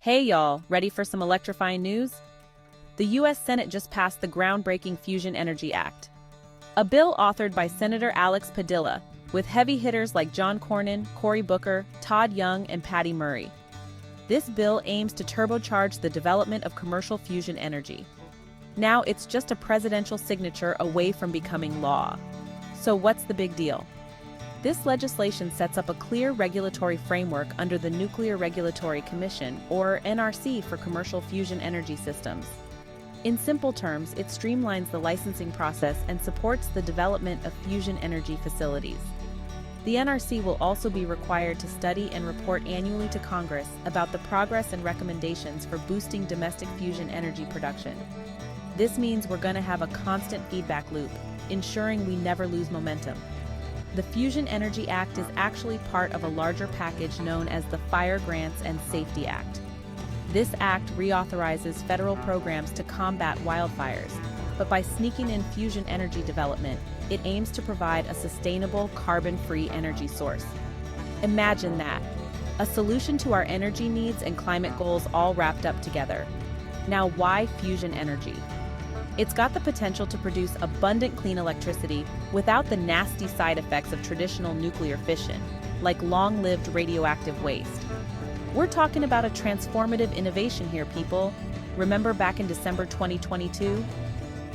Hey y'all, ready for some electrifying news? The U.S. Senate just passed the groundbreaking Fusion Energy Act, a bill authored by Senator Alex Padilla, with heavy hitters like John Cornyn, Cory Booker, Todd Young, and Patty Murray. This bill aims to turbocharge the development of commercial fusion energy. Now it's just a presidential signature away from becoming law. So what's the big deal? This legislation sets up a clear regulatory framework under the Nuclear Regulatory Commission, or NRC, for commercial fusion energy systems. In simple terms, it streamlines the licensing process and supports the development of fusion energy facilities. The NRC will also be required to study and report annually to Congress about the progress and recommendations for boosting domestic fusion energy production. This means we're going to have a constant feedback loop, ensuring we never lose momentum. The Fusion Energy Act is actually part of a larger package known as the Fire Grants and Safety Act. This act reauthorizes federal programs to combat wildfires, but by sneaking in fusion energy development, it aims to provide a sustainable, carbon-free energy source. Imagine that, a solution to our energy needs and climate goals all wrapped up together. Now, why fusion energy? It's got the potential to produce abundant clean electricity without the nasty side effects of traditional nuclear fission, like long-lived radioactive waste. We're talking about a transformative innovation here, people. Remember back in December 2022?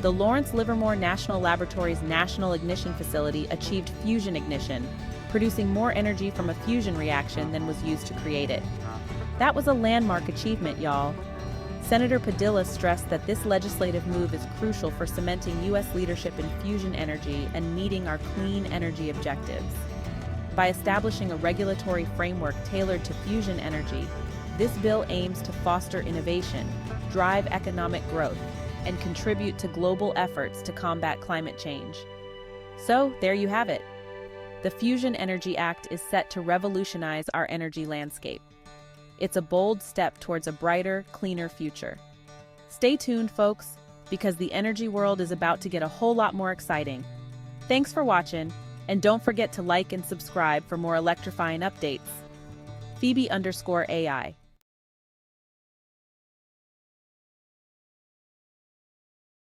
The Lawrence Livermore National Laboratory's National Ignition Facility achieved fusion ignition, producing more energy from a fusion reaction than was used to create it. That was a landmark achievement, y'all. Senator Padilla stressed that this legislative move is crucial for cementing U.S. leadership in fusion energy and meeting our clean energy objectives. By establishing a regulatory framework tailored to fusion energy, this bill aims to foster innovation, drive economic growth, and contribute to global efforts to combat climate change. So, there you have it. The Fusion Energy Act is set to revolutionize our energy landscape. It's a bold step towards a brighter, cleaner future. Stay tuned, folks, because the energy world is about to get a whole lot more exciting. Thanks for watching, and don't forget to like and subscribe for more electrifying updates. Phoebe_AI